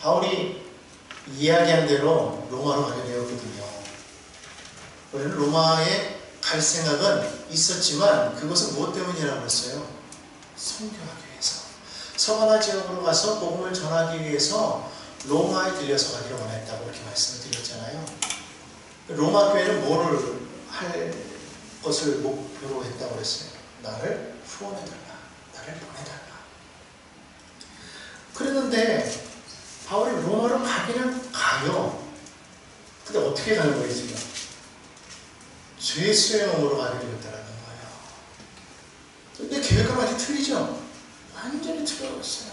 바울이 이야기한 대로 로마로 가게 되었거든요. 우리는 로마에 갈 생각은 있었지만 그것은 무엇 때문이라고 했어요? 선교하기 위해서. 서가나 지역으로 가서 복음을 전하기 위해서 로마에 들려서 가기를 원했다고 이렇게 말씀을 드렸잖아요. 로마 교회는 뭐를 할 것을 목표로 했다고 했어요? 나를 후원해달라. 나를 보내달라. 그랬는데 바울이 로마로 가기는 가요. 근데 어떻게 가는 거예요 지금? 죄 수행으로 가게 되었다는 거예요. 근데 계획과 많이 틀리죠? 완전히 틀려버렸어요.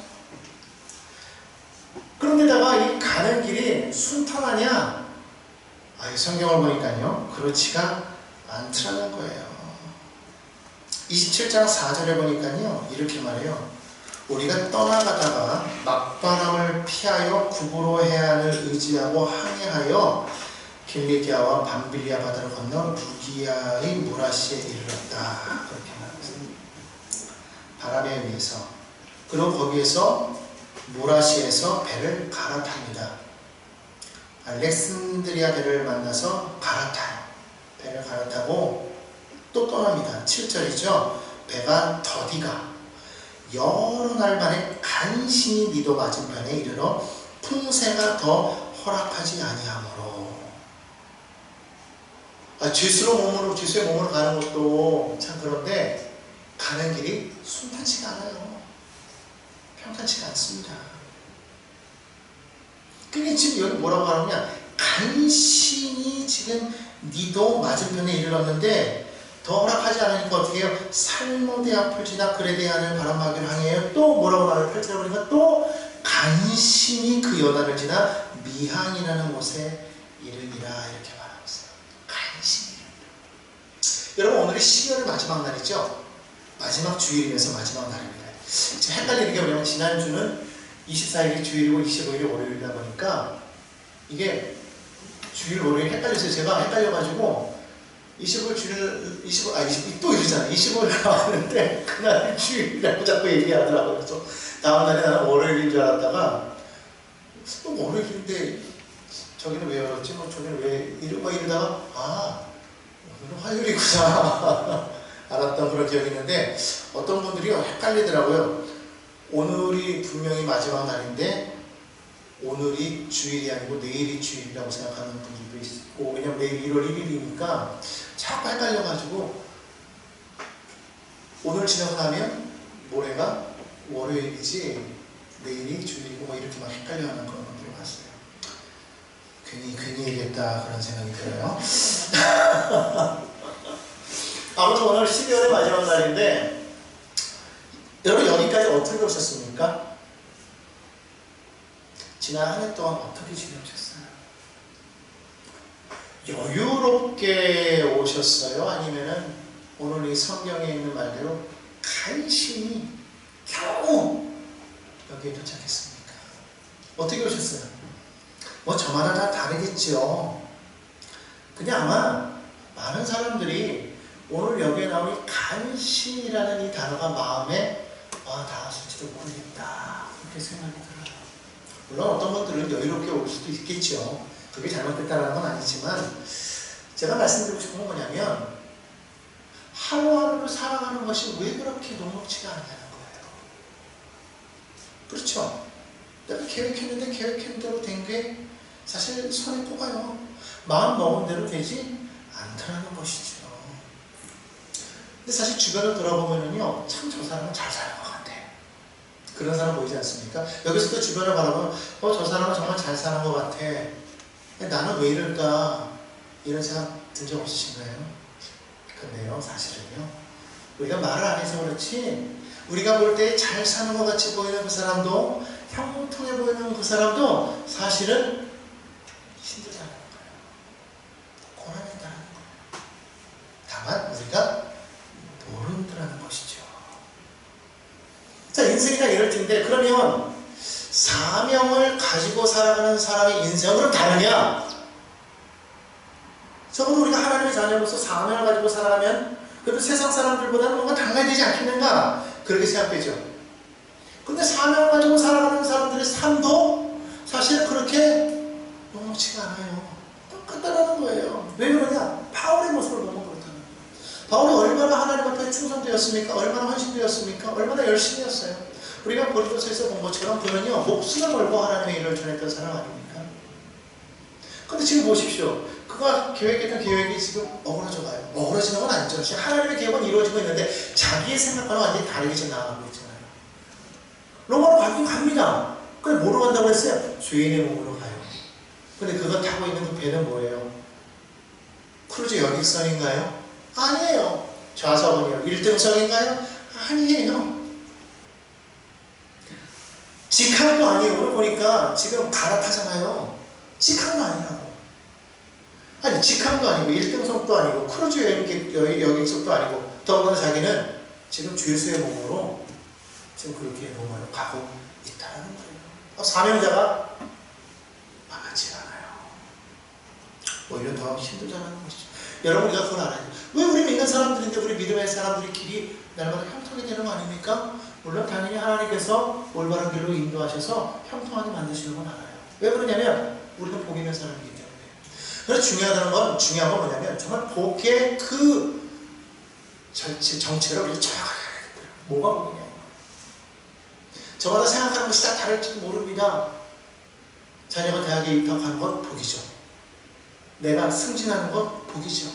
그런데다가 이 가는 길이 순탄하냐? 이 성경을 보니까요 그렇지가 않더라는 거예요. 27장 4절에 보니까요 이렇게 말해요. 우리가 떠나가다가 막바람을 피하여 구부로 해안을 의지하고 항해하여 길리기아와 밤빌리아 바다를 건너 루기아의 무라시에 이르렀다. 그렇게 말합니다. 바람에 의해서. 그리고 거기에서 무라시에서 배를 갈아탑니다. 알렉산드리아 배를 만나서 갈아타요. 배를 갈아타고 또 떠납니다. 7절이죠. 배가 더디가 여러 날 만에 간신히 니도 맞은편에 이르러 풍세가 더 허락하지 아니하므로. 죄수의 몸으로 가는 것도 참 그런데 가는 길이 순탄치가 않아요. 평탄치가 않습니다. 그게 지금 여기 뭐라고 하느냐? 간신히 지금 니도 맞은편에 이르렀는데 더 허락하지 않으니까 어떻게 해요? 살모데 앞을 지나 그레데아는 바람막이를 항해해요. 또 뭐라고 말을 펼쳐보니까 또 간신히 그 연안을 지나 미항이라는 곳에 이르니라 이렇게 말하고 있어요. 간신히. 여러분 오늘이 12월의 마지막 날이죠? 마지막 주일이면서 마지막 날입니다. 지금 헷갈리는 게 뭐냐면 지난주는 24일이 주일이고 25일이 월요일이다 보니까 이게 주일 월요일 헷갈렸어요. 제가 헷갈려가지고 25일 주일, 또 이러잖아요. 25일 나왔는데 그날이 주일이라고 자꾸 얘기하더라고요. 그래서 다음날에 나는 월요일인 줄 알았다가 월요일인데 저기는 왜 열었지? 저기는 왜 이러다가 오늘은 화요일이구나 알았던 그런 기억이 있는데 어떤 분들이 헷갈리더라고요. 오늘이 분명히 마지막 날인데 오늘이 주일이 아니고 내일이 주일이라고 생각하는 분들도 있고 왜냐면 내일 1월 1일이니까 자꾸 헷갈려가지고 오늘 지나고 나면 모레가 월요일이지 내일이 주일이고 이렇게 막 헷갈려하는 그런 분들이 많았어요. 괜히 얘기했다 그런 생각이 들어요. 아무튼 오늘 12월의 마지막 날인데 여러분 여기까지 어떻게 오셨습니까? 지난 한 해 동안 어떻게 지내셨어요? 여유롭게 오셨어요? 아니면은 오늘 이 성경에 있는 말대로 간신히 겨우 여기에 도착했습니까? 어떻게 오셨어요? 저마다 다 다르겠죠. 근데 아마 많은 사람들이 오늘 여기에 나온 이 간신이라는 이 단어가 마음에 닿았을지도 모르겠다 그렇게 생각이 들어요. 물론 어떤 분들은 여유롭게 올 수도 있겠죠. 그게 잘못됐다는 건 아니지만 제가 말씀드리고 싶은 건 뭐냐면 하루하루를 살아가는 것이 왜 그렇게 녹록지가 않냐는 거예요. 그렇죠? 내가 계획했는데 계획한 대로 된 게 사실 손에 꼽아요. 마음 먹은 대로 되지 않더라는 것이죠. 근데 사실 주변을 돌아보면요 참 저 사람은 잘 사는 것 같아. 그런 사람 보이지 않습니까? 여기서 또 주변을 바라보면 저 사람은 정말 잘 사는 것 같아. 나는 왜 이럴까? 이런 생각 든 적 없으신가요? 근데요 사실은요 우리가 말을 안 해서 그렇지 우리가 볼 때 잘 사는 것 같이 보이는 그 사람도 형통해 보이는 그 사람도 사실은 힘들다는 거예요. 고난이다는 거예요. 다만 우리가 모른다는 것이죠. 자, 인생이 다 이럴 텐데 그러면 사명을 가지고 살아가는 사람의 인생은 그럼 다르냐? 적어도 우리가 하나님의 자녀로서 사명을 가지고 살아가면 그래도 세상 사람들보다는 뭔가 달라야 되지 않겠는가? 그렇게 생각되죠. 근데 사명을 가지고 살아가는 사람들의 삶도 사실 그렇게 녹록지가 않아요. 똑같다라는 거예요. 왜 그러냐? 바울의 모습을 보면 그렇다는 거예요. 바울이 얼마나 하나님 앞에 충성되었습니까? 얼마나 헌신되었습니까? 얼마나 열심히 했어요. 우리가 고린도서에서 본 것처럼 그는요, 목숨을 걸고 하나님의 일을 전했던 사람 아닙니까? 근데 지금 보십시오. 그가 계획했던 계획이 지금 어그러져 가요. 어그러지는 건 아니죠. 하나님의 계획은 이루어지고 있는데 자기의 생각과는 완전히 다르게 지금 나아가고 있잖아요. 로마로 가긴 갑니다. 근데 뭐로 간다고 했어요? 죄인의 몸으로 가요. 근데 그가 타고 있는 그 배는 뭐예요? 크루즈 여객선인가요? 아니에요. 좌석은요? 1등석인가요? 아니에요. 직항도 아니에요. 오늘 보니까 지금 갈아타잖아요. 직항도 아니라고. 아니, 직항도 아니고 1등석도 아니고 크루즈 여객선도 아니고 더구나 자기는 지금 죄수의 몸으로 지금 그렇게 로마로 가고 있다는 거예요. 사명자가 만만치 않아요. 오히려 더 힘들다는 것이죠. 여러분, 우리가 그걸 알아야 돼요. 왜 우리 믿는 사람들인데 우리 믿음의 사람들의 길이 날마다 형통이 되는 거 아닙니까? 물론 당연히 하나님께서 올바른 길로 인도하셔서 형통하게 만드시는 건 알아요. 왜 그러냐면 우리는 복 있는 사람이기 때문에. 그래서 중요한 건 뭐냐면 정말 복의 그 정체를 우리가 정확하게 알아야 돼요. 뭐가 복이냐. 저마다 생각하는 것이 다 다를지도 모릅니다. 자녀가 대학에 입학하는 건 복이죠. 내가 승진하는 건 복이죠.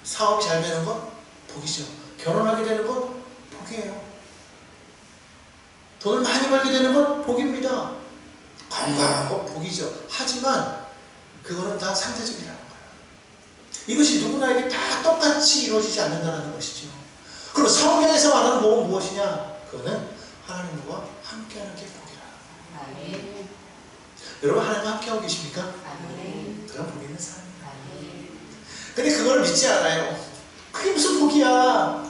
사업이 잘 되는 건 복이죠. 결혼하게 되는 건 복이에요. 돈을 많이 벌게 되는 건 복입니다. 건강한 건 복이죠. 하지만 그거는 다 상대적이라는 거예요. 이것이 누구나에게 다 똑같이 이루어지지 않는다는 것이죠. 그리고 성경에서 말하는 복은 무엇이냐? 그거는 하나님과 함께하는 게 복이라는 거예요. 아멘. 여러분, 하나님과 함께하고 계십니까? 아멘. 그럼 복 있는 사람입니다. 근데 그걸 믿지 않아요. 그게 무슨 복이야?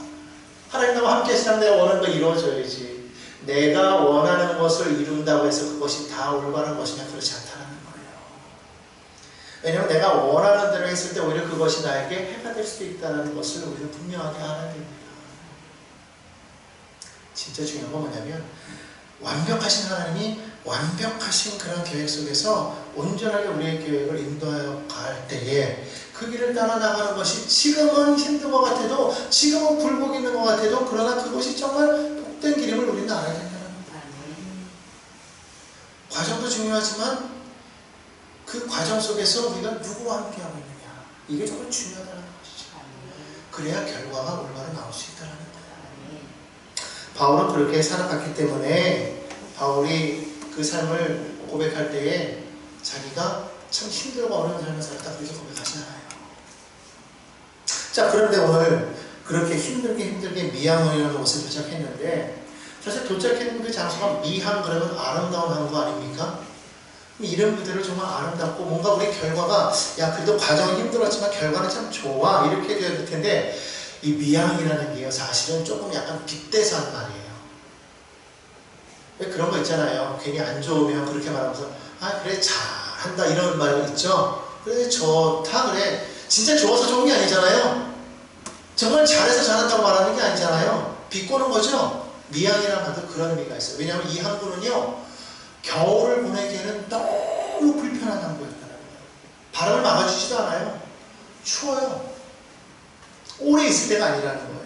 하나님 나와 함께 하시다면 내가 원하는 거 이루어져야지. 내가 원하는 것을 이룬다고 해서 그것이 다 올바른 것이냐? 그렇지 않다는 거예요. 왜냐하면 내가 원하는 대로 했을 때 오히려 그것이 나에게 해가 될 수도 있다는 것을 우리는 분명하게 알아야 됩니다. 진짜 중요한 건 뭐냐면 완벽하신 하나님이 완벽하신 그런 계획 속에서 온전하게 우리의 계획을 인도하여 갈 때에 그 길을 따라 나가는 것이 지금은 힘든 것 같아도, 지금은 굴곡 있는 것 같아도, 그러나 그것이 정말 복된 길임을 우리는 알아야 된다는 겁니다. 과정도 중요하지만 그 과정 속에서 우리가 누구와 함께하고 있느냐, 이게 정말 중요하다는 것이죠. 그래야 결과가 올바로 나올 수 있다는 거예요. 바울은 그렇게 살아갔기 때문에 바울이 그 삶을 고백할 때에 자기가 참 힘들고 어려운 삶을 살았다, 그렇게 고백하지 않아요. 자, 그런데 오늘 그렇게 힘들게 미항이라는 곳에 도착했는데, 사실 도착했는 그 장소가 미항, 그러면 아름다운 항구 아닙니까? 이름 그대로 정말 아름답고 뭔가 우리 결과가, 야, 그래도 과정은 힘들었지만 결과는 참 좋아, 이렇게 돼야 될 텐데, 이 미항이라는 게요, 사실은 조금 약간 빗대서 한 말이에요. 왜 그런 거 있잖아요. 괜히 안 좋으면 그렇게 말하면서, 아, 그래, 잘한다, 이런 말 있죠. 그래, 좋다, 그래. 진짜 좋아서 좋은 게 아니잖아요. 정말 잘해서 잘한다고 말하는 게 아니잖아요. 비꼬는 거죠. 미항이라는 말도 그런 의미가 있어요. 왜냐하면 이 항구는요, 겨울을 보내기에는 너무 불편한 항구였다는 거예요. 바람을 막아주지도 않아요. 추워요. 오래 있을 때가 아니라는 거예요.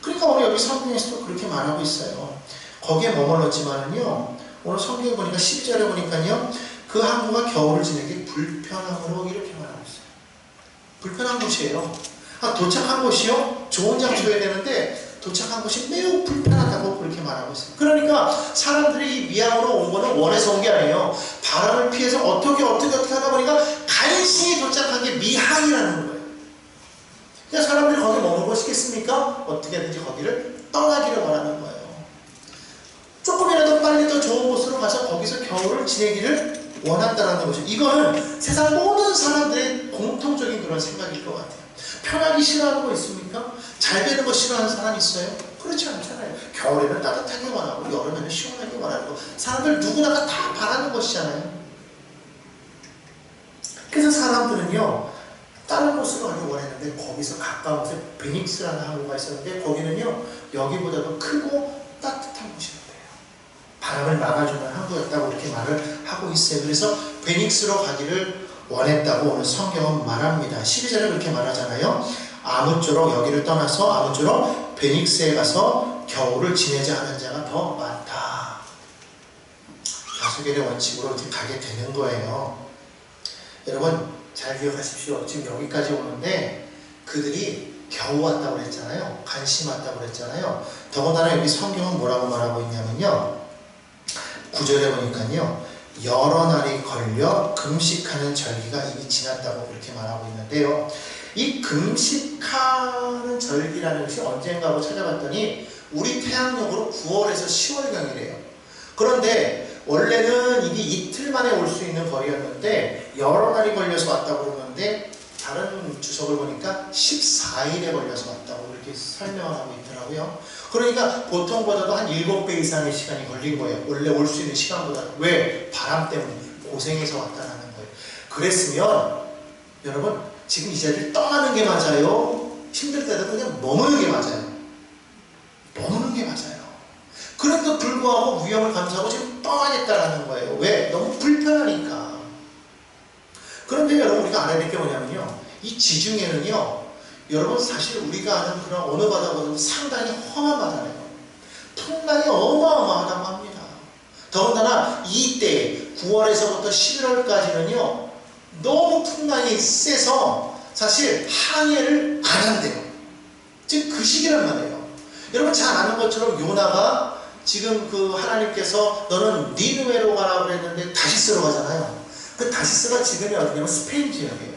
그러니까 오늘 여기 성경에서도 그렇게 말하고 있어요. 거기에 머물렀지만은요, 오늘 성경에 보니까 12절에 보니까요, 그 항구가 겨울을 지내기 불편함으로 이렇게 말하고 있어요. 불편한 곳이에요. 도착한 곳이요, 좋은 장소여야 되는데 도착한 곳이 매우 불편하다고 그렇게 말하고 있어요. 그러니까 사람들이 이 미항으로 온 거는 원해서 온 게 아니에요. 바람을 피해서 어떻게 하다 보니까 간신히 도착한 게 미항이라는 거예요. 그러니까 사람들이 거기 머물고 싶겠습니까? 어떻게든지 거기를 떠나기를 원하는 거예요. 조금이라도 빨리 더 좋은 곳으로 가서 거기서 겨울을 지내기를 원한다는 것이죠. 이거는 세상 모든 사람들의 공통적인 그런 생각일 것 같아요. 편하기 싫어하는 거 있습니까? 잘 되는 거 싫어하는 사람 있어요? 그렇지 않잖아요. 겨울에는 따뜻하게 원하고 여름에는 시원하게 원하고 사람들 누구나가 다 바라는 것이잖아요. 그래서 사람들은요, 다른 곳으로 가기 원했는데 거기서 가까운 곳에 베닉스라는 항구가 있었는데 거기는요, 여기보다도 크고 따뜻한 곳이었대요. 바람을 막아주는 항구였다고 이렇게 말을 하고 있어요. 그래서 베닉스로 가기를 원했다고 오늘 성경은 말합니다. 12절에 그렇게 말하잖아요. 아무쪼록 여기를 떠나서 아무쪼록 베닉스에 가서 겨울을 지내자 하는 자가 더 많다. 다수결의 원칙으로 이렇게 가게 되는 거예요. 여러분 잘 기억하십시오. 지금 여기까지 오는데 그들이 겨우 왔다고 그랬잖아요. 간신히 왔다고 그랬잖아요. 더군다나 여기 성경은 뭐라고 말하고 있냐면요. 9절에 보니까요. 여러 날이 걸려 금식하는 절기가 이미 지났다고 그렇게 말하고 있는데요. 이 금식하는 절기라는 것이 언젠가 하고 찾아봤더니 우리 태양력으로 9월에서 10월경이래요. 그런데 원래는 이게 이틀 만에 올 수 있는 거리였는데 여러 날이 걸려서 왔다고 그러는데 다른 주석을 보니까 14일에 걸려서 왔다고 이렇게 설명을 하고 있더라고요. 그러니까 보통보다도 한 7배 이상의 시간이 걸린 거예요. 원래 올 수 있는 시간보다. 왜? 바람 때문에 고생해서 왔다는 거예요. 그랬으면 여러분 지금 이 자리를 떠나는 게 맞아요? 힘들 때도 그냥 머무는 게 맞아요? 머무는 게 맞아요. 그런데도 불구하고 위험을 감수하고 지금 떠나겠다라는 거예요. 왜? 너무 불편하니까. 그런데 여러분 우리가 알아야 될 게 뭐냐면요. 이 지중해는요. 여러분 사실 우리가 아는 그런 어느 바다보다도 상당히 험한 바다예요. 풍랑이 어마어마하다고 합니다. 더군다나 이때 9월에서부터 11월까지는요. 너무 풍랑이 세서 사실 항해를 안 한대요. 지금 그 시기란 말이에요. 여러분 잘 아는 것처럼 요나가 지금 그 하나님께서 너는 니느웨로 가라고 그랬는데 다시스로 가잖아요. 그 다시스가 지금이 어디냐면 스페인 지역이에요.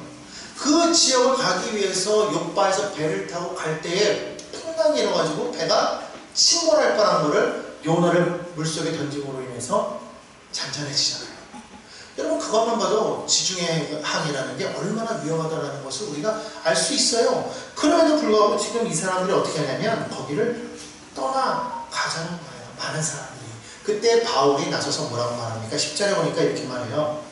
그 지역을 가기 위해서 욥바에서 배를 타고 갈 때에 풍랑이 일어가지고 배가 침몰할 뻔한 거를 요나를 물속에 던짐으로 인해서 잔잔해지잖아요. 여러분 그것만 봐도 지중해 항해라는 게 얼마나 위험하다는 것을 우리가 알 수 있어요. 그럼에도 불구하고 지금 이 사람들이 어떻게 하냐면 거기를 떠나가자는 거예요. 많은 사람들이. 그때 바울이 나서서 뭐라고 말합니까? 10절에 보니까 이렇게 말해요.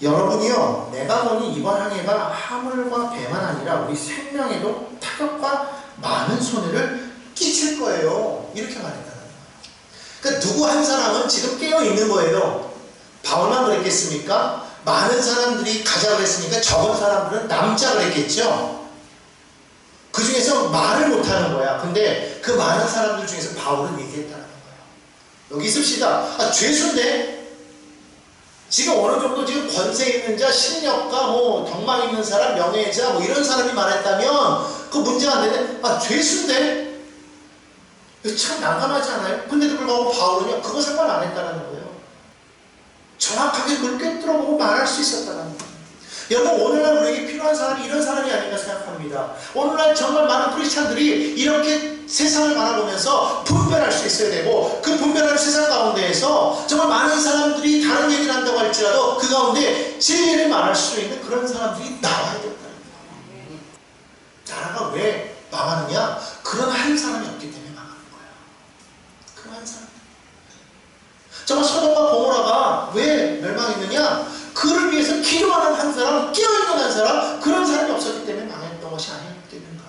여러분이요, 내가 보니 이번 항해가 하물과 배만 아니라 우리 생명에도 타격과 많은 손해를 끼칠 거예요. 이렇게 말했다는 거예요. 그러니까 누구 한 사람은 지금 깨어 있는 거예요. 바울만 그랬겠습니까? 많은 사람들이 가자 그랬으니까 적은 사람들은 남자 그랬겠죠. 그 중에서 말을 못하는 거야. 근데 그 많은 사람들 중에서 바울은 얘기했다는 거예요. 여기 있읍시다. 죄수인데 지금 어느 정도 지금 권세 있는 자, 실력과 뭐 경망 있는 사람, 명예자 뭐 이런 사람이 말했다면 그 문제가 안 되네. 죄수인데 참 난감하지 않아요? 근데도 불구하고 바울은요 그거 상관 안 했다는 거예요. 정확하게 그걸 꿰뚫어보고 말할 수 있었다는 거예요. 여러분 오늘날 우리에게 필요한 사람이 이런 사람이 아닌가 생각합니다. 오늘날 정말 많은 크리스찬들이 이렇게 세상을 바라보면서 분별할 수 있어야 되고 그 분별하는 세상 가운데에서 정말 많은 사람들이 다른 얘기를 한다고 할지라도 그 가운데 진리를 말할 수 있는 그런 사람들이 나와야 된다는 거예요. 나라가 왜 망하느냐? 그런 한 사람이 없기 때문에 망하는 거예요. 그런 한 사람. 정말 소돔과 고모라가 왜 멸망했느냐? 그를 위해서 기도하는 한 사람, 깨어있는 한 사람, 그런 사람이 없었기 때문에 망했던 것이 아니었겠는가.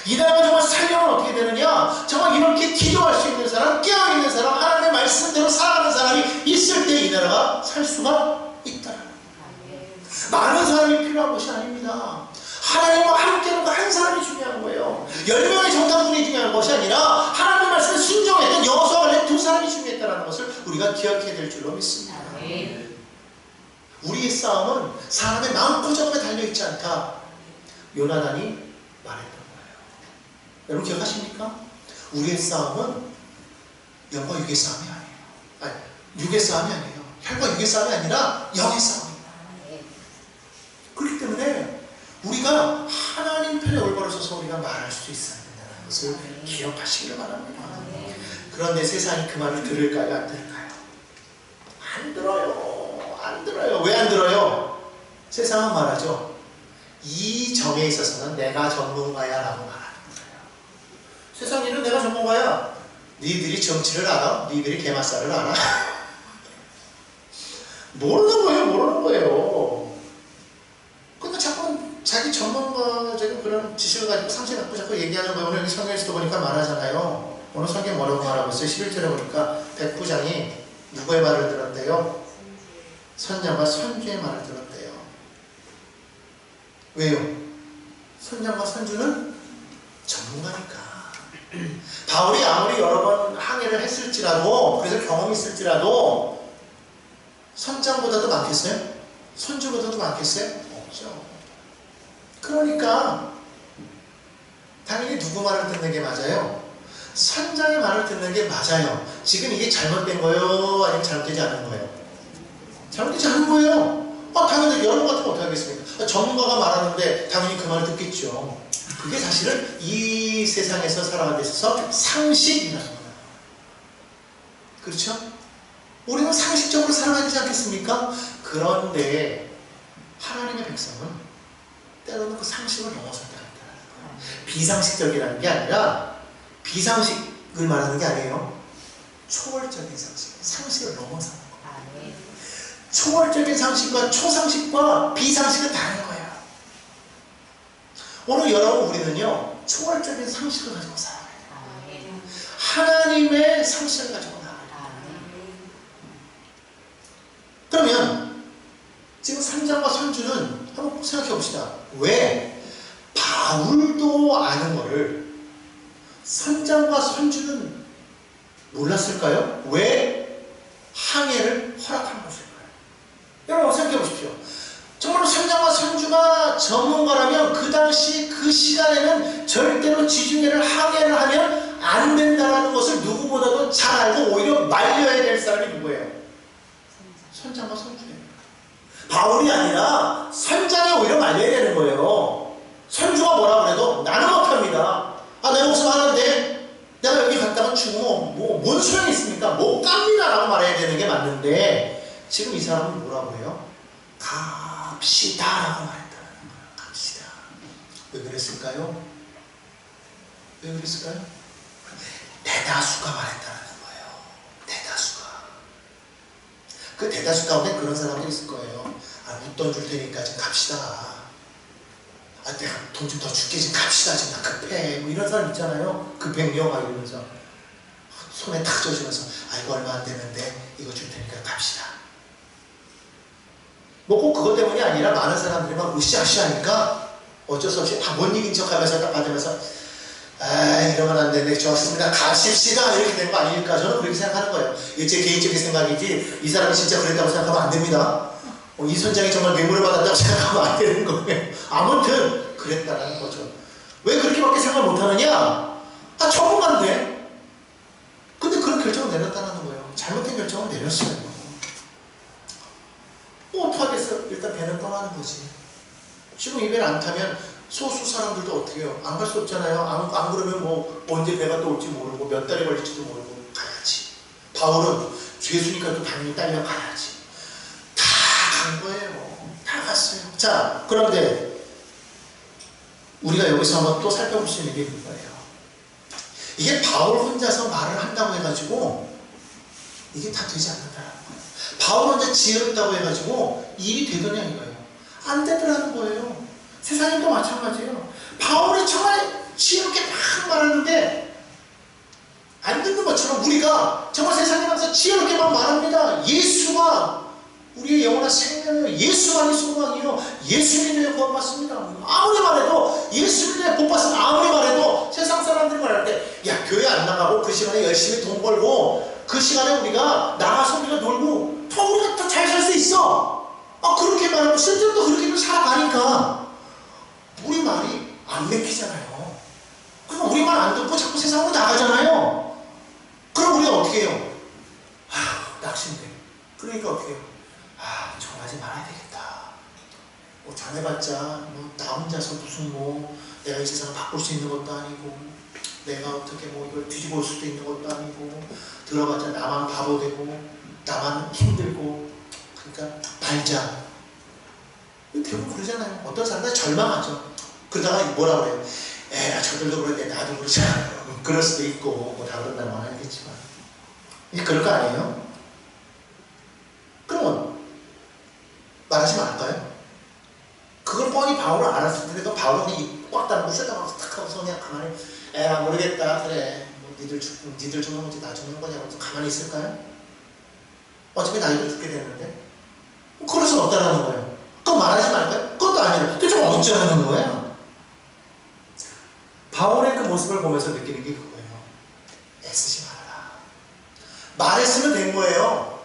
이 나라가 정말 살려면 어떻게 되느냐? 정말 이렇게 기도할 수 있는 사람, 깨어있는 사람, 하나님의 말씀대로 살아가는 사람이 있을 때 이 나라가 살 수가 있다라는 거예요. 많은 사람이 필요한 것이 아닙니다. 하나님과 함께하는 그 한 사람이 중요한 거예요. 10명의 정탐꾼이 중요한 것이 아니라 하나님의 말씀에 순종했던 여호수아와 갈렙 두 사람이 중요했다는 것을 우리가 기억해야 될 줄로 믿습니다. 우리의 싸움은 사람의 마음고정에 달려있지 않다. 요나단이 말했던 거예요. 여러분 기억하십니까? 우리의 싸움은 영과 육의 싸움이 아니에요. 육의 싸움이 아니에요. 혈과 육의 싸움이 아니라 영의 싸움입니다. 그렇기 때문에 우리가 하나님 편에 올바로서서 우리가 말할 수 있어야 된다는 것을 기억하시길 바랍니다. 그런데 세상이 그 말을 들을까요? 안 들을까요? 안 들어요. 안 들어요. 왜 안 들어요? 세상은 말하죠. 이 점에 있어서는 내가 전문가야 라고 말하는 거예요. 세상 일은 내가 전문가야. 니들이 정치를 알아? 니들이 게맛살을 알아? 모르는 거예요. 모르는 거예요. 근데 자꾸 자기 전문가적인 그런 지식을 가지고 상식 갖고 자꾸 얘기하는 거예요. 오늘 성경에서도 보니까 말하잖아요. 오늘 성경 뭐라고 말하고 있어요? 11절에 보니까 백부장이 누구의 말을 들었대요? 선장과 선주의 말을 들었대요. 왜요? 선장과 선주는 전문가니까. 바울이 아무리 여러 번 항해를 했을지라도, 그래서 경험이 있을지라도 선장보다도 많겠어요? 선주보다도 많겠어요? 없죠. 그러니까 당연히 누구 말을 듣는 게 맞아요? 선장의 말을 듣는 게 맞아요. 지금 이게 잘못된 거예요? 아니면 잘못되지 않은 거예요? 잘못되지 않은 거예요. 당연히 여러분 같으면 어떻게 하겠습니까? 전문가가 말하는데 당연히 그 말을 듣겠죠. 그게 사실은 이 세상에서 살아가기 있어서 상식이라는 거예요. 그렇죠? 우리는 상식적으로 살아가야 되지 않겠습니까? 그런데 하나님의 백성은 때로는 그 상식을 넘어선다. 비상식적이라는 게 아니라, 비상식을 말하는 게 아니에요. 초월적인 상식, 상식을 넘어서는 거예요. 초월적인 상식과 초상식과 비상식은 다른 거예요. 오늘 여러분, 우리는요 초월적인 상식을 가지고 살아야 돼요. 하나님의 상식을 가지고 나가야 돼요. 그러면 지금 선장과 선주는 한번 생각해 봅시다. 왜 바울도 아는 거를 선장과 선주는 몰랐을까요? 왜 항해를 허락한 것일까요? 여러분 생각해 보십시오. 정말로 선장과 선주가 전문가라면 그 당시 그 시간에는 절대로 지중해를 항해를 하면 안 된다는 것을 누구보다도 잘 알고 오히려 말려야 될 사람이 누구예요? 선장과 선주예요. 바울이 아니라 선장이 오히려 말려야 되는 거예요. 선주가 뭐라 그래도 나는 못합니다. 내 목숨 하는데 내가 여기 갔다가 죽으면 뭔 소용이 있습니까? 못 갑니다 라고 말해야 되는 게 맞는데, 지금 이 사람은 뭐라고 해요? 갑시다 라고 말했다는 거예요. 갑시다. 왜 그랬을까요? 왜 그랬을까요? 대다수가 말했다는 거예요. 대다수가. 그 대다수 가운데 그런 사람들이 있을 거예요. 웃돈 줄 테니까 지금 갑시다. 내가 돈 좀 더 줄게, 지금 갑시다, 지금 나 급해. 뭐 이런 사람 있잖아요. 급행료 막 이러면서 손에 탁 져주면서 이거 얼마 안 되는데 이거 줄 테니까 갑시다. 뭐 꼭 그것 때문이 아니라 많은 사람들이 막 으쌰으쌰 하니까 어쩔 수 없이 못 이긴 척 하면서 딱 받으면서 이러면 안 되네, 좋습니다, 가십시다 이렇게 된 거 아닐까, 저는 그렇게 생각하는 거예요. 이게 제 개인적인 생각이지 이 사람이 진짜 그랬다고 생각하면 안 됩니다. 이 선장이 정말 뇌물을 받았다고 생각하면 안 되는 거예요. 아무튼 그랬다라는 거죠. 왜 그렇게밖에 생각 못하느냐? 전문가인데. 근데 그런 결정을 내렸다는 거예요. 잘못된 결정을 내렸어요. 어떡하겠어? 일단 배는 떠나는 거지. 지금 이 배를 안 타면 소수 사람들도 어떻게 해요? 안 갈 수 없잖아요. 안 그러면 언제 배가 또 올지 모르고 몇 달이 걸릴지도 모르고 가야지. 바울은 죄수니까 또 당연히 딸려가야지. 간 거예요. 다 갔어요. 자, 그런데 우리가 여기서 한번 또 살펴볼 수 있는 게 그거예요. 이게 바울 혼자서 말을 한다고 해가지고 이게 다 되지 않는다는 거예요. 바울 혼자 지혜롭다고 해가지고 일이 되더냐 이거예요. 안 되더라는 거예요. 세상에도 마찬가지예요. 바울이 정말 지혜롭게 막 말하는데 안 듣는 것처럼 우리가 정말 세상에 가서 지혜롭게 막 말합니다. 예수가 우리의 영원한 생명이요, 예수만이 소망이요, 예수 믿는 구원받습니다. 아무리 말해도 예수 믿는 복받습니다. 아무리 말해도 세상 사람들이 말할 때 교회 안 나가고 그 시간에 열심히 돈 벌고 그 시간에 우리가 나가서 우리가 놀고 우리가 더 잘 살 수 있어. 그렇게 말하고 실제로 또 그렇게 살아가니까 우리 말이 안 맥히잖아요. 그럼 우리 말 안 듣고 자꾸 세상으로 나가잖아요. 그럼 우리가 어떻게 해요? 낙심돼. 그러니까 어떻게 해요? 정하지 말아야 되겠다. 전해봤자 나 혼자서 무슨 내가 이 세상을 바꿀 수 있는 것도 아니고, 내가 어떻게 이걸 뒤집어 올 수도 있는 것도 아니고, 들어봤자 나만 바보 되고 나만 힘들고, 그러니까 말자. 대부분 그러잖아요. 어떤 사람들은 절망하죠. 그러다가 뭐라 그래요? 저들도 그런데 나도 그러잖아요. 그럴 수도 있고 다 그런다는 건 알겠지만 이제 그럴 거 아니에요? 그러면 말하지 말까요? 그걸 뻔히 바울은 알았을 텐데 바울은 그냥 입꽉 닫고 쇠다가 탁 하고서 그냥 가만히 모르겠다, 그래 니들 죽는 건지 나 죽는 거냐고 가만히 있을까요? 어차피 나이도 죽게 되는데 어떠라는 거예요? 그거 말하지 말까요? 그것도 아니라 도대체 어쩌라는 거예요? 바울의 그 모습을 보면서 느끼는 게 그거예요. 애쓰지 말아라. 말했으면 된 거예요.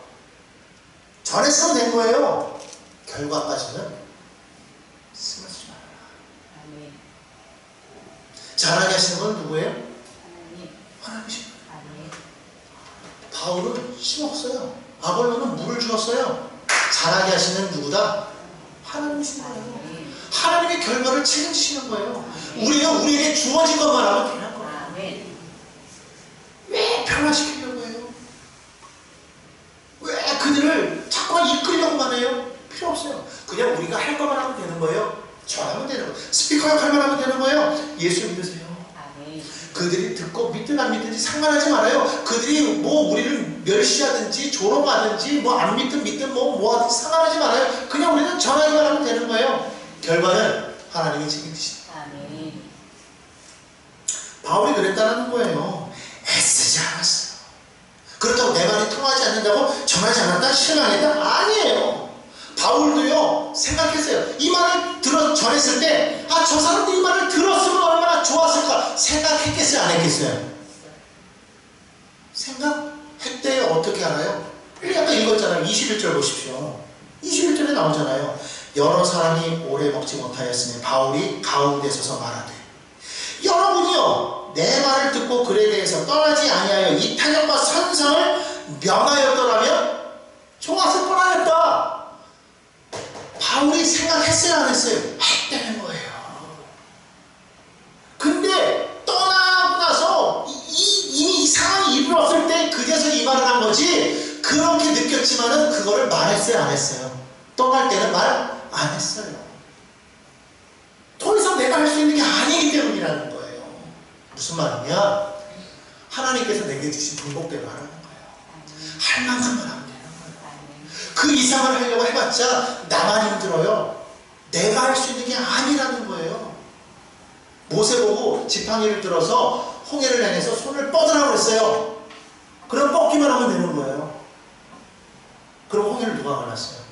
전했으면 된 거예요. 결과까지는 신경 쓰지 말아라. 아멘. 잘하게 하시는 건 누구예요? 하나님. 하나님이십니다. 아멘. 바울은 심었어요. 아볼로는 물을 주었어요. 잘하게 하시는 누구다? 하나님이신 거예요. 아멘. 하나님의 결과를 책임지시는 거예요. 우리가 우리에게 주어진 것만 하면 되는 거예요. 아멘. 왜 변화시키려고 해요? 왜 그들을 자꾸만 이끌려고만 해요? 필요 없어요. 그냥 우리가 할 것만 하면 되는 거예요. 전하면 되는 거예요. 스피커 역할만 하면 되는 거예요. 예수 믿으세요. 아멘. 그들이 듣고 믿든 안 믿든지 상관하지 말아요. 그들이 뭐 우리를 멸시하든지 조롱하든지 뭐 안 믿든 뭐 하든지 상관하지 말아요. 그냥 우리는 전하기만 하면 되는 거예요. 결과는 하나님이 책임지시다. 아멘. 바울이 그랬다는 거예요. 애쓰지 않았어요. 그렇다고 내 말이 통하지 않는다고 전하지 않았다? 실망했다? 아니에요. 바울도요 생각했어요. 이 말을 전했을 때 저 사람들이 이 말을 들었으면 얼마나 좋았을까 생각했겠어요? 안 했겠어요? 생각했대요. 어떻게 알아요? 아까 읽었잖아요. 21절 보십시오. 21절에 나오잖아요. 여러 사람이 오래 먹지 못하였으니 바울이 가운데 서서 말하되 여러분이요 내 말을 듣고 글에 대해서 떠나지 아니하여 이 탄력과 선상을 명하였더라면 좋았을 뻔하였다. 바울이 생각했어요? 안 했어요? 했다는 거예요. 근데 떠나고 나서 이미 이 상황이 이르렀을 때 그제서 이 말을 한 거지 그렇게 느꼈지만은 그거를 말했어요? 안 했어요? 떠날 때는 말 안 했어요. 더 이상 내가 할 수 있는 게 아니기 때문이라는 거예요. 무슨 말이냐? 하나님께서 내게 주신 분복대로 하라는 거예요. 할 만큼만 하면 되는 거예요. 그 이상을 하려고 해봤자 나만 힘들어요. 내가 할 수 있는 게 아니라는 거예요. 모세 보고 지팡이를 들어서 홍해를 향해서 손을 뻗으라고 했어요. 그럼 뻗기만 하면 되는 거예요. 그럼 홍해를 누가 갈랐어요?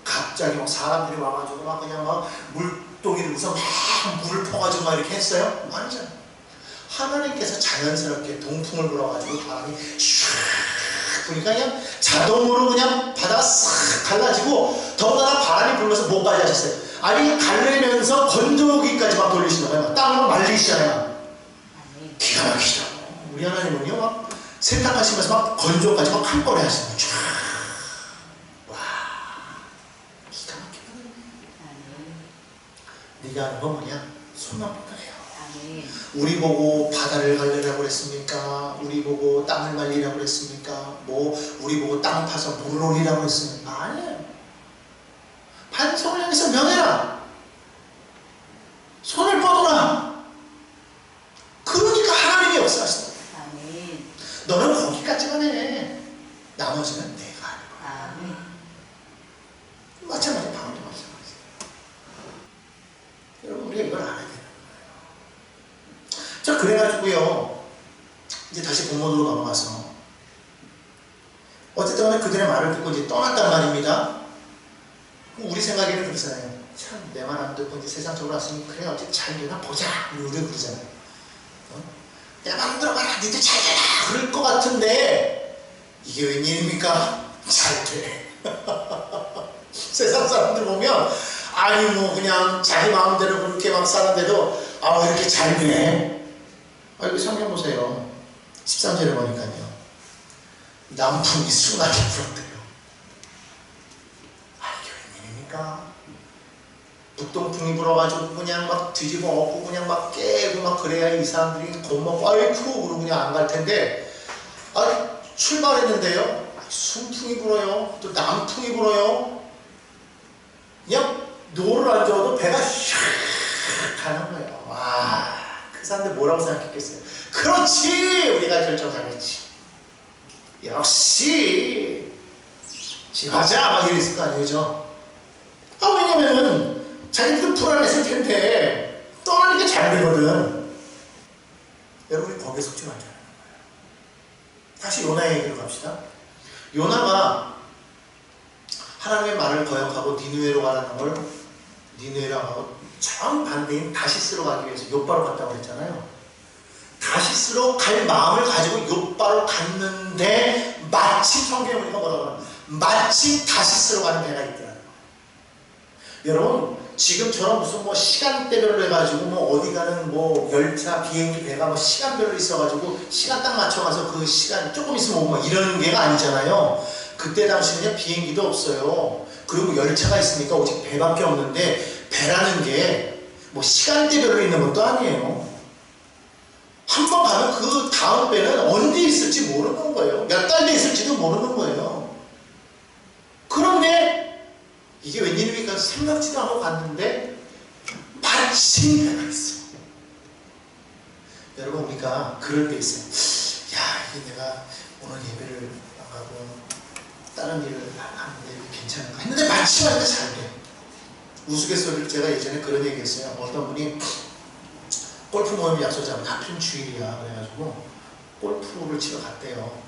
갑자기 막 사람들이 와가지고 막 그냥 막 물동이를 우선 막 물을 퍼가지고 막 이렇게 했어요? 아니잖아요. 하나님께서 자연스럽게 동풍을 불어가지고 바람이 슉 부니까 그냥 자동으로 그냥 바다가 싹 갈라지고 더군다나 바람이 불면서 뭐까지 하셨어요? 아니 갈래면서 건조기까지 막 돌리시는 거예요. 땅으로 말리시잖아요. 기가 막히죠. 우리 하나님은요 막 세탁하시면서 막 건조까지 막 한꺼번에 하시는 거예요. 네가 하는 건 뭐냐? 손만 뻗으래요. 우리 보고 바다를 갈래라고 그랬습니까? 우리 보고 땅을 말리라고 그랬습니까? 뭐 우리 보고 땅 파서 물을 올리라고 그랬습니까? 아니에요. 반성을 향해서 명해라. 손을 뻗어라. 그러니까 하나님이 역사하신다. 너는 거기까지만 해. 나머지는 내가 하는 거야. 마찬가지 바울도 마찬가지예요. 여러분 우리가 이걸 알아야 되는 거예요. 자 그래가지고요 이제 다시 본문으로 넘어가서 어쨌든 간에 그들의 말을 듣고 이제 떠났단 말입니다. 우리 생각에는 그렇잖아요. 참 내 말 안 듣고 이제 세상적으로 왔으니 그래 어쨌든 잘 되나 보자 우리가 그러잖아요. 내 말 안 들어봐라 니들 잘 되나 그럴 것 같은데 이게 웬일입니까? 잘 돼. 세상 사람들 보면 아니 뭐 그냥 자기 마음대로 그렇게 막 사는데도 아 이렇게 잘 돼. 아 이거 성경 보세요. 13절에 보니까요. 남풍이 순하게 불었대요. 아 이게 웬일입니까? 북동풍이 불어가지고 그냥 막 뒤집어 엎고 그냥 막 깨고 막 그래야 이 사람들이 겁먹고 아이쿠 그러고 그냥 안 갈 텐데 아 출발했는데요. 순풍이 불어요. 또 남풍이 불어요. 그냥 노를 안 저어도 배가 샥 가는 거예요. 와, 그 사람들 뭐라고 생각했겠어요? 그렇지! 우리가 결정하겠지. 역시 지하자! 막 이랬을 거 아니죠? 아, 왜냐면은 자기들도 불안했을 텐데 떠나니까 잘 되거든. 여러분이 거기에 속지 말자는 거예요. 다시 요나의 얘기로 갑시다. 요나가 하나님의 말을 거역하고 니느웨로 가라는 걸 니느웨로 하고 정반대인 다시스로 가기 위해서 욥바로 갔다고 그랬잖아요. 다시스로 갈 마음을 가지고 욥바로 갔는데 마침 성경에 보니까 뭐라고 하나? 마침 다시스로 가는 배가 있더라고요. 여러분 지금처럼 무슨 뭐 시간대별로 해가지고 뭐 어디 가는 뭐 열차, 비행기, 배가 뭐 시간별로 있어가지고 시간 딱 맞춰가서 그 시간 조금 있으면 오고 막 이런 게가 아니잖아요. 그때 당시에는 비행기도 없어요. 그리고 열차가 있으니까 오직 배밖에 없는데 배라는 게 뭐 시간대별로 있는 것도 아니에요. 한 번 가면 그 다음 배는 언제 있을지 모르는 거예요. 몇 달 뒤에 있을지도 모르는 거예요. 그런데 이게 웬일입니까? 생각지도 않고 갔는데 마침 배가 있어. 여러분 우리가 그럴 때 있어요. 야 이게 내가 오늘 예배를 안 가고 다른 일을 하는데 괜찮은가 했는데 마침 하니까 잘 돼. 우스갯소리를 제가 예전에 그런 얘기 했어요. 어떤 분이 골프 모임 약속 잡은 하필 주일이야 그래가지고 골프를 치러 갔대요.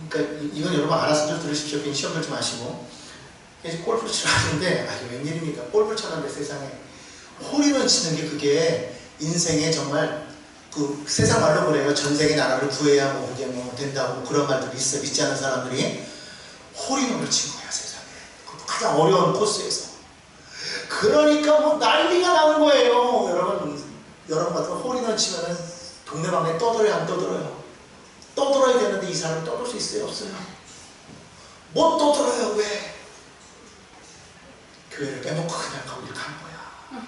그러니까 이건 여러분 알아서 좀 들으십시오. 괜히 시험 들지 마시고. 그래서 골프를 치러 갔는데 아 이게 웬일입니까? 골프를 쳤는데 세상에 홀인원 치는 게 그게 인생에 정말 그 세상 말로 그래요. 전 세계 나라를 구해야 뭐 그게 뭐 된다고 그런 말들이 있어. 믿지 않는 사람들이 홀인원을 친 거야 세상에. 가장 어려운 코스에서. 그러니까 뭐 난리가 나는 거예요. 여러분 같은 홀인원 치면은 동네방네 떠들어야 안 떠들어요? 떠들어야 되는데 이 사람이 떠들 수 있어요? 없어요? 못 떠들어요. 왜? 교회를 빼먹고 그냥 거기를 간 거야.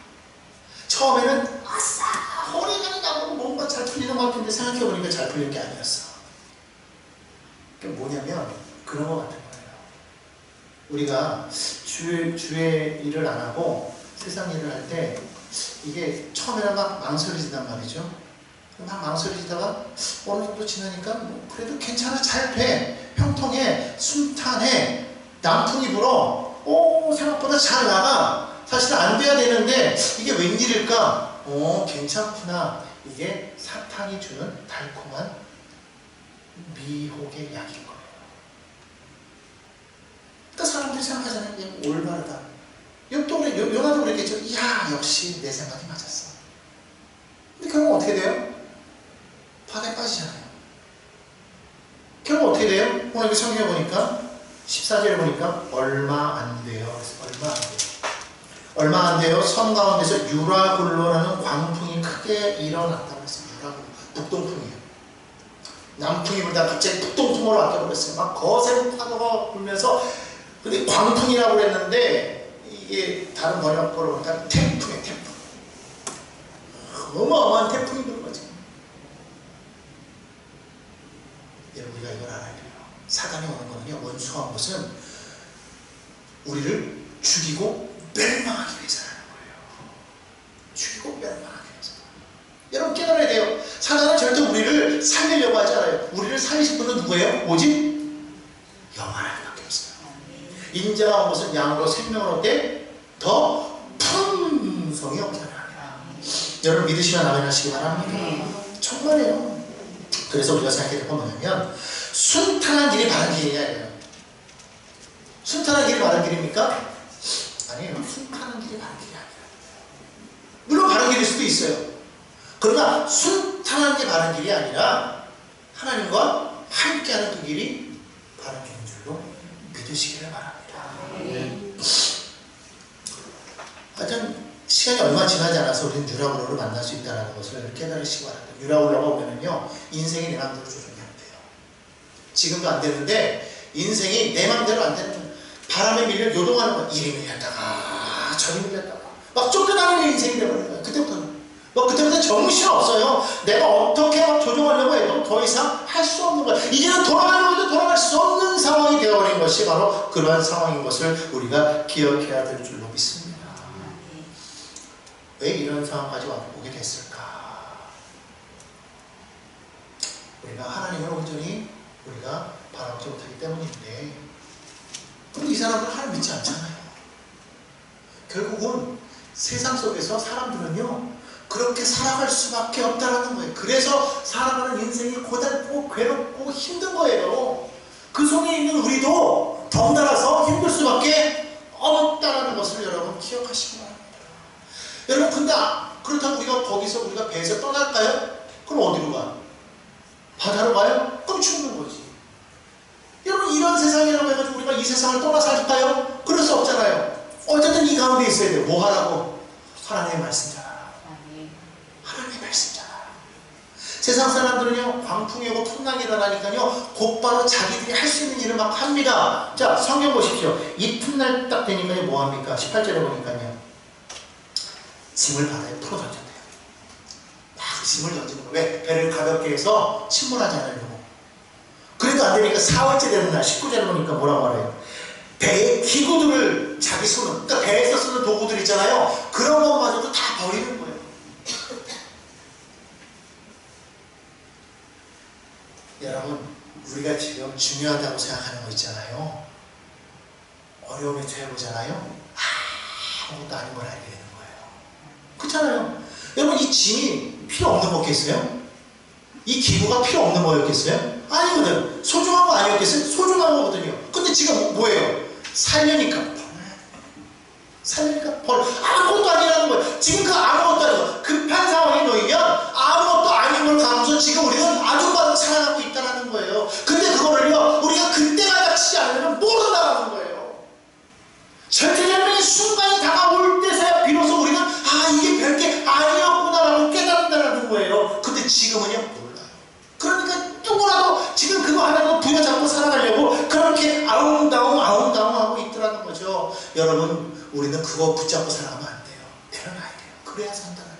처음에는 아싸 홀인원이 나보고 뭔가 잘 풀리는 것 같은데 생각해보니까 잘 풀린 게 아니었어. 그게 뭐냐면 그런 것 같은 거예요. 우리가 주의 일을 안 하고 세상 일을 할 때 이게 처음에는 막 망설여진단 말이죠. 막 망설여지다가 어느 정도 지나니까 뭐 그래도 괜찮아 잘 돼. 형통해 순탄해 남풍이 불어 생각보다 잘 나가. 사실 안 돼야 되는데 이게 웬일일까? 괜찮구나. 이게 사탄이 주는 달콤한 미혹의 약인 거예요. 그러니까 사람들이 생각하잖아요. 이게 올바르다. 욥도 그래, 요나도 그랬겠죠. 야 역시 내 생각이 맞았어. 근데 결국 어떻게 돼요? 바다에 빠지잖아요. 결국 어떻게 돼요? 오늘 여기 성경에 보니까 14절에 보니까 얼마 안 돼요. 그래서 얼마 안 돼요. 얼마 안 돼요. 섬 가운데서 유라굴로라는 광풍이 크게 일어났다고 했어요. 유라굴로. 북동풍이에요. 남풍이 불다가 갑자기 북동풍으로 바뀌어버렸어요. 막 거센 파도가 불면서 근데 광풍이라고 그랬는데 이게 다른 번역본으로 보니까 태풍이에요. 태풍. 어마어마한 태풍이 부는 거죠. 여러분 우리가 이걸 알아야 돼요. 사단이 오는 거는요. 원수한 것은 우리를 죽이고 멸망하기 위해서라는 거예요. 죽이고 멸망하기 위해서. 여러분 깨달아야 돼요. 사단은 절대 우리를 살리려고 하지 않아요. 우리를 살리실 분은 누구예요? 오직 영원한 밖에 없어요. 인자가 온 것은 양으로 생명을 얻되 더 풍성히 얻게 하리라. 여러분 믿으시면 아멘 하시기 바랍니다. 정말이에요. 그래서 우리가 생각해 볼 뭐냐면 순탄한 길이 바른 길이냐 이거예요. 순탄한 길이 바른 길입니까? 아니에요. 순탄한 길이 바른 길이 아니라. 물론 바른 길일 수도 있어요. 그러나 순탄한 게 바른 길이 아니라 하나님과 함께하는 그 길이 바른 길인 줄로 믿으시기를 바랍니다. 하여튼 시간이 얼마 지나지 않아서 우리는 유라굴로를 만날 수 있다는 것을 깨달으시기 바랍니다. 유라굴로가 오면은요 인생이 내 마음대로 조정이 안 돼요. 지금도 안 되는데 인생이 내 마음대로 안 되는 거예요. 바람에 밀려 요동하는 거예요. 이리 밀렸다가 저리 밀렸다가 막 쫓겨나는 인생이 되버린 거예요. 그때부터 정신 없어요. 내가 어떻게 막 조정하려고 해도 더 이상 할 수 없는 거예요. 이제는 돌아가는 것도 돌아갈 수 없는 상황이 되어버린 것이 바로 그러한 상황인 것을 우리가 기억해야 될 줄로 믿습니다. 왜 이런 상황까지 오게 됐을까? 우리가 하나님을 온전히 우리가 바라보지 못하기 때문인데, 근데 이 사람들은 하나님 믿지 않잖아요. 결국은 세상 속에서 사람들은요 그렇게 살아갈 수밖에 없다라는 거예요. 그래서 살아가는 인생이 고달프고 괴롭고 힘든 거예요. 그 속에 있는 우리도 덩달아서 힘들 수밖에 근데 그렇다고 우리가 거기서 우리가 배에서 떠날까요? 그럼 어디로 가? 바다로 가요? 그럼 죽는 거지. 여러분 이런 세상이라고 해가지고 우리가 이 세상을 떠나 살까요? 그럴 수 없잖아요. 어쨌든 이 가운데 있어야 돼요. 뭐 하라고? 하나님의 말씀 전하라. 하나님의 말씀 전하라. 세상 사람들은요 광풍이 오고 풍랑이 일어나니까요 곧바로 자기들이 할 수 있는 일을 막 합니다. 자 성경 보십시오. 이튿날 딱 되니까요 뭐 합니까? 18절에 보니까요 짐을 바다에 풀어 던졌대요. 막 짐을 던지는 거예요. 왜? 배를 가볍게 해서 침몰하지 않으려고. 그래도 안 되니까 4월째 되는 날 19절에 보니까 뭐라고 말해요? 배의 기구들을 자기 손으로, 그러니까 배에서 쓰는 도구들 있잖아요. 그런 것마저도 다 버리는 거예요. 여러분 우리가 지금 중요하다고 생각하는 거 있잖아요. 어려움에 처해보잖아요. 아무것도 아닌 걸 알게 되는 거예요. 그렇잖아요. 여러분 이 짐이 필요 없는 거겠어요? 이 기구가 필요 없는 거였겠어요? 아니거든. 소중한 거 아니었겠어요? 소중한 거거든요. 근데 지금 뭐예요? 살려니까 아무것도 아니라는 거예요. 지금 그 아무것도 아니고 급한 상황에 놓이면 아무것도 아닌 걸 가면서 지금 우리는 아주 많은 살아가고 있다는 거예요. 근데 그거를요 우리가 그때가 닥치지 않으면 모른다는 거예요. 절대적인 순간이 다가올 때서야 비로소 우리는 이게 별게 아니었구나라고 깨닫는다는 거예요. 근데 지금은요 몰라요. 그러니까 누구라도 지금 그거 하나로 부여잡고 살아가려고 그렇게 아웅다웅 하고 있더라는 거죠. 여러분 우리는 그거 붙잡고 살아가면 안 돼요. 내려놔야 돼요. 그래야 산다는 거예요.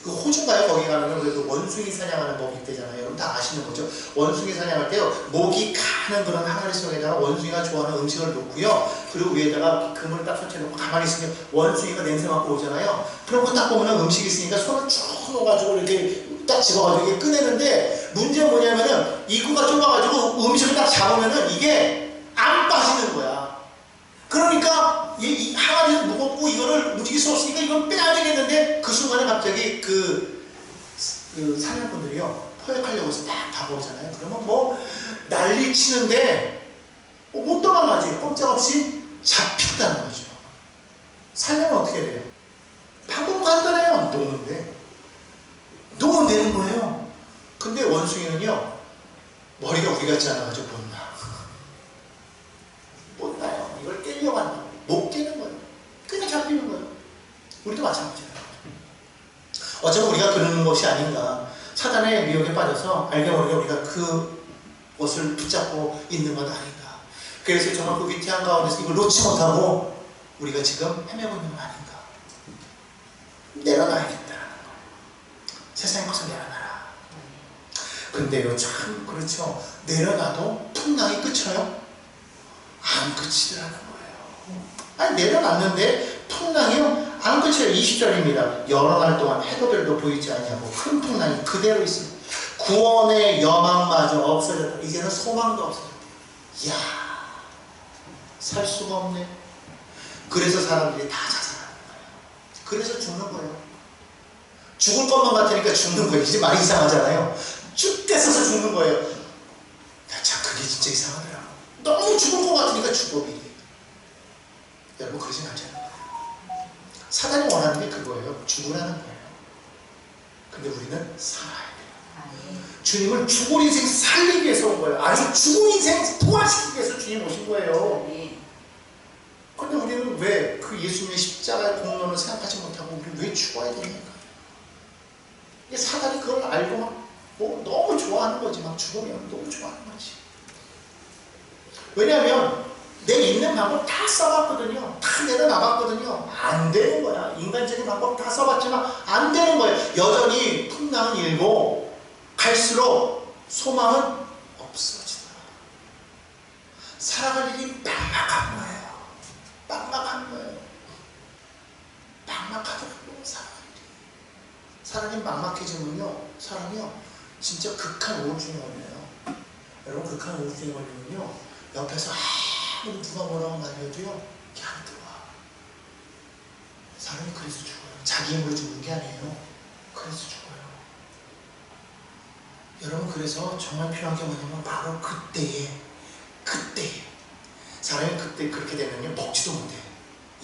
그 호주가요 거기 가면은 그래도 원숭이 사냥하는 법이 있대잖아요. 여러분 다 아시는 거죠. 원숭이 사냥할 때요 목이 가는 그런 항아리 속에다가 원숭이가 좋아하는 음식을 놓고요 그리고 위에다가 금을 딱 설치해놓고 가만히 있으면 원숭이가 냄새 맡고 오잖아요. 그런 거 딱 보면은 음식이 있으니까 손을 쭉 넣어가지고 이렇게 딱 집어가지고 이게 꺼내는데 문제는 뭐냐면은 입구가 좁아가지고 음식을 딱 잡으면은 이게 안 빠지는 거야. 그러니까 이 항아리는 무겁고 이거를 움직일 수 없으니까 이걸 빼야 되겠는데 그 순간에 갑자기 그 사냥꾼들이요 포획하려고 해서 딱 다가오잖아요. 그러면 뭐 난리 치는데 못 도망가지. 꼼짝없이 잡힌다는 거죠. 살려면 어떻게 돼요? 방법 간단해요. 놓으면 되는 거예요. 근데 원숭이는요 머리가 우리 같지 않아가지고 못 나요. 이걸 깨려고 한다. 못 깨는 거예요. 그냥 잡히는 거예요. 우리도 마찬가지예요. 어쩌면 우리가 그러는 것이 아닌가. 사단의 미혹에 빠져서 알게 모르게 우리가 그것을 붙잡고 있는 것 아닌가. 그래서 정말 그 위태한 가운데서 이걸 놓지 못하고 우리가 지금 헤매고 있는 건 아닌가. 내려놔야겠다라는 거예요. 세상의 것을 내려놔라. 근데요 참 그렇죠. 내려놔도 풍랑이 그쳐요? 안 그치더라는 거예요. 아니 내려놨는데 풍랑이요 안 그쳐요. 20절입니다. 여러 날 동안 해도 별도 보이지 않냐고 큰 풍랑이 그대로 있습니다. 구원의 여망마저 없어졌다. 이제는 소망도 없어졌다. 이야 살 수가 없네. 그래서 사람들이 다 자살하는 거예요. 그래서 죽는 거예요. 죽을 것만 같으니까 죽는 거예요. 이제 말이 이상하잖아요. 죽겠어서 죽는 거예요. 참 그게 진짜 이상하더라고. 너무 죽을 것 같으니까 죽어 미리. 여러분 그러지 말자는 거예요. 사단이 원하는 게 그거예요. 죽으라는 거예요. 근데 우리는 살아야 돼요. 주님은 죽은 인생 살리기 위해서 온 거예요. 아니 죽은 인생 부활시키기 위해서 주님 오신 거예요. 근데 우리는 왜 그 예수님의 십자가의 공로를 생각하지 못하고 우리 왜 죽어야 됩니까? 사단이 그걸 알고 막 너무 좋아하는 거지. 막 죽으면 너무 좋아하는 거지. 왜냐하면 내 있는 방법 다 써봤거든요. 다 내려놔봤거든요. 안 되는 거야. 인간적인 방법 다 써봤지만 안 되는 거예요. 여전히 풍랑은 일고 갈수록 소망은 없어지더라. 살아갈 일이 막막한 거예요. 막막한 거예요. 막막하더라고요. 살아갈 일이. 사람이 막막해지면요. 사람이요. 진짜 극한 우울증에 걸려요. 여러분 극한 우울증에 걸리면요. 옆에서 아무리 누가 뭐라고 말해도요. 이게 안 들어와. 사람이 그래서 죽어요. 자기 힘으로 죽는 게 아니에요. 그래서 죽어요. 여러분 그래서 정말 필요한 게 뭐냐면 바로 그때에 사람이 그때 그렇게 되면요. 먹지도 못해.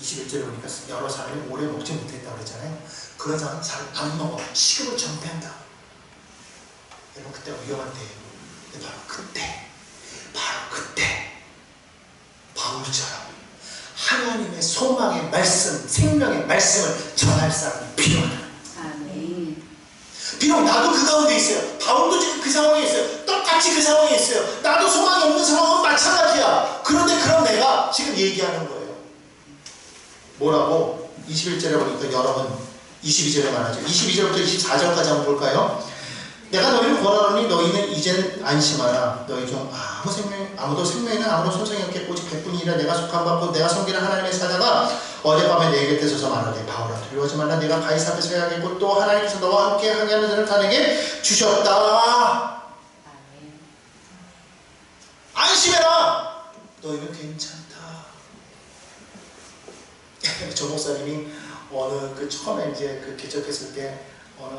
21절에 보니까 여러 사람이 오래 먹지 못했다고 그랬잖아요. 그런 사람은 잘 안 먹어. 식욕을 정배한다. 여러분 그때가 위험한 때예요. 근데 바로 그때 바울처럼 하나님의 소망의 말씀, 생명의 말씀을 전할 사람이 필요하다. 아멘. 비록 나도 그 가운데 있어요. 바울도 지금 그 상황에 있어요. 똑같이 그 상황에 있어요. 나도 소망이 없는 상황은 마찬가지야. 그런데 그런 내가 지금 얘기하는 거예요. 뭐라고? 21절에 보니까 여러분 22절에 말하죠. 22절부터 24절까지 한번 볼까요? 내가 너희를 권하노니 너희는 이제는 안심하라. 너희 중 아무도 생명에는 아무런 손상이 없겠고 오직 백분이라 내가 속한 받고 내가 섬기는 하나님의 사자가 어젯밤에 내 곁에 서서 말하되 바울아 두려워하지 말라. 내가 가이사 앞에 서야겠고 또 하나님께서 너와 함께 항해하는 자를 다 내게 주셨다. 안심해라. 너희는 괜찮다. 조 목사님이 어느 처음에 이제 개척했을 때 어느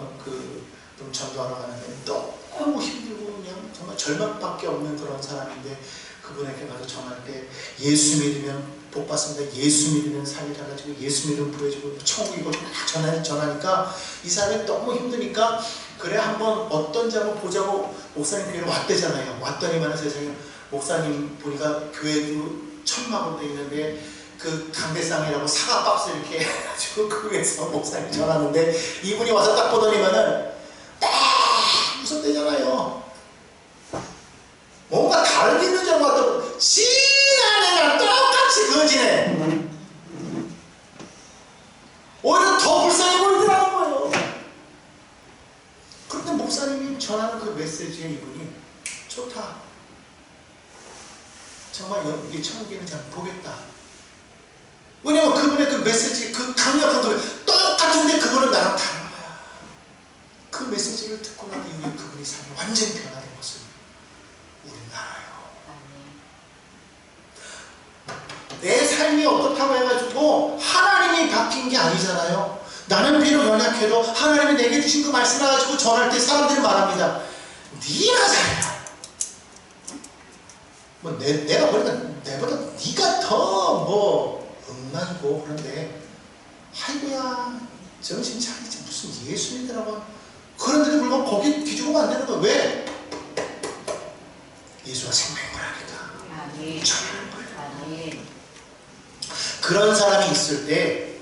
전도하러 가는데 너무 힘들고 그냥 정말 절망밖에 없는 그런 사람인데 그분에게 가서 전할 때 예수 믿으면 복 받습니다. 예수 믿으면 삶이 달라지고 예수 믿으면 부해지고 천국이고 막 전하니까 이 사람이 너무 힘드니까 그래 한번 어떤지 한번 보자고 목사님 교회로 왔대잖아요. 왔더니만 세상에 목사님 보니까 교회도 천막으로 되어 있는데 그 강대상이라고 사과 박스 이렇게 해가지고 그 위에서 목사님 전하는데 이분이 와서 딱 보더니만은 딱 무섭대잖아요. 뭔가 다른 있는 줄 알고 지난 애랑 똑같이 그어지네. 오히려 더 불쌍해 보이더라는 거예요. 그런데 목사님이 전하는 그 메시지에 이분이 좋다. 정말 이게 천국에는 잘 보겠다. 왜냐면 그분의 그 메시지, 그 강력한 그 똑같은데 그분은 나랑 다른 거야. 그 메시지를 듣고 난 이후에 그분이 삶이 완전히 변화된 것을 우리는 알아요. 내 삶이 어떻다고 해가지고 하나님이 바뀐 게 아니잖아요. 나는 비록 연약해도 하나님이 내게 주신 그 말씀을 가지고 전할 때 사람들이 말합니다. 네가 잘해. 내가 보니까 내보다 네가 더 엉망이고 그런데 아이고야 정신 차리지 무슨 예수 믿으라고 그런데도 불구하고 거기 기죽으면 안 되는 거야. 왜? 예수가 생명인 거라니까. 전하는 거예요. 그런 사람이 있을 때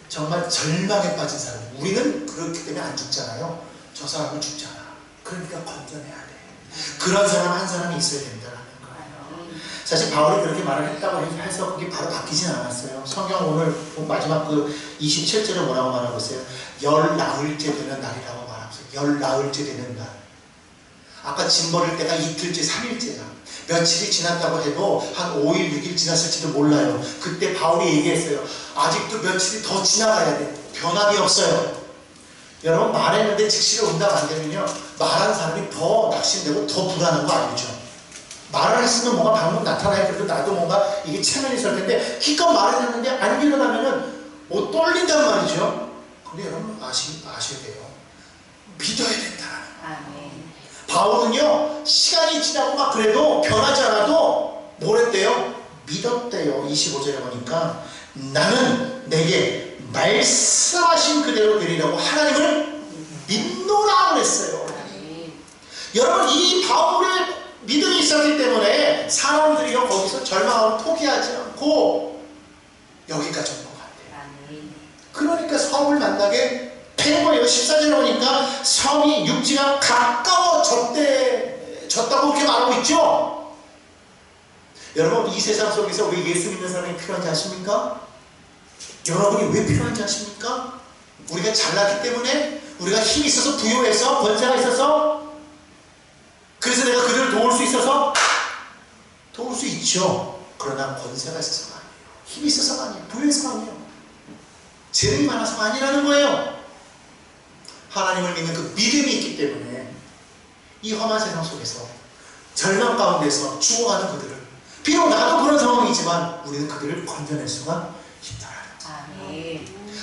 정말 절망에 빠진 사람, 우리는 그렇기 때문에 안 죽잖아요. 저 사람은 죽잖아. 그러니까 건져내야 돼. 그런 사람 한 사람이 있어야 된다라는 거예요. 사실 바울이 그렇게 말을 했다고 해서 그게 바로 바뀌진 않았어요. 성경 오늘 마지막 그 27절에 뭐라고 말하고 있어요? 열 나흘째 되는 날이라고 말하고 있어요. 열 나흘째 되는 날. 아까 짐 버릴 때가 이틀째, 3일째야. 며칠이 지났다고 해도 한 5일, 6일 지났을지도 몰라요. 그때 바울이 얘기했어요. 아직도 며칠이 더 지나가야 돼. 변함이 없어요. 여러분 말했는데 즉시로 응답 안 되면요. 말한 사람이 더 낙심되고 더 불안한 거 알죠? 말을 했으면 뭔가 방금 나타나야 그래도 나도 뭔가 이게 체면이 있을 텐데 기껏 말을 했는데 안 일어나면은 뭐 떨린단 말이죠. 근데 여러분 아셔야 돼요. 믿어야 된다. 바울은요 시간이 지나고 막 그래도 변하지 않아도 뭘 했대요? 믿었대요. 25절에 보니까 나는 내게 말씀하신 그대로 되리라고 하나님을 믿노라 그랬어요. 여러분 이 바울의 믿음이 있었기 때문에 사람들이요 거기서 절망하고 포기하지 않고 여기까지 온 것 같아요. 그러니까 섬을 만나게 된 거예요. 14절에 보니까 섬이 육지가 가까워졌다고 그렇게 말하고 있죠. 여러분 이 세상 속에서 왜 예수 믿는 사람이 필요한지 아십니까? 여러분이 왜 필요한지 아십니까? 우리가 잘났기 때문에, 우리가 힘이 있어서, 부유해서, 권세가 있어서, 그래서 내가 그들을 도울 수 있어서 도울 수 있죠. 그러나 권세가 있어서가 아니에요. 힘이 있어서가 아니에요. 부유해서가 아니에요. 재능이 많아서가 아니라는 거예요. 하나님을 믿는 그 믿음이 있기 때문에 이 험한 세상 속에서 절망 가운데서 죽어가는 그들을, 비록 나도 그런 상황이지만 우리는 그들을 건져낼 수가 있더라.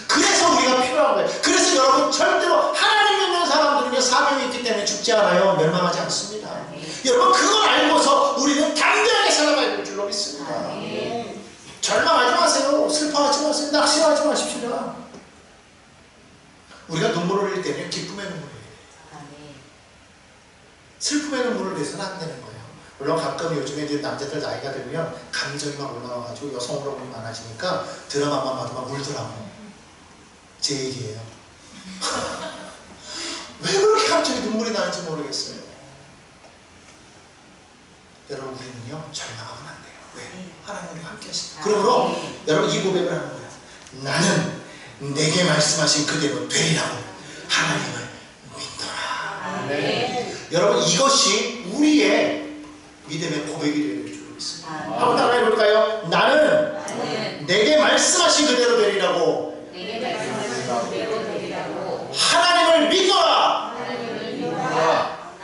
그래서 우리가 필요한 거예요. 그래서 여러분 절대로 하나님 믿는 사람들은요 사명이 있기 때문에 죽지 않아요. 멸망하지 않습니다. 여러분 그걸 알고서 우리는 담대하게 살아가야 될 줄로 믿습니다. 절망하지 마세요. 슬퍼하지 마세요. 낙심하지 마십시오. 우리가 눈물을 흘릴 때는 기쁨의 눈물을 흘려야 돼요. 슬픔의 눈물을 내서는 안 되는 거예요. 물론 가끔 요즘에 이제 남자들 나이가 들면 감정이 막 올라와가지고 여성 호르몬이 많아지니까 드라마만 봐도 막 울더라고. 제 얘기예요. 왜 그렇게 갑자기 눈물이 나는지 모르겠어요. 여러분, 우리는요 절망하면 안 돼요. 왜? 하나님이 함께 하시니까. 그러므로 여러분 이 고백을 하는 거예요. 나는 내게 말씀하신 그대로 되리라고 하나님을 믿노라. 여러분, 이것이 우리의 믿음의 고백이 되는 줄 믿습니다. 한번 따라해 볼까요? 나는 내게 말씀하신 그대로 되리라고 하나님을 믿노라.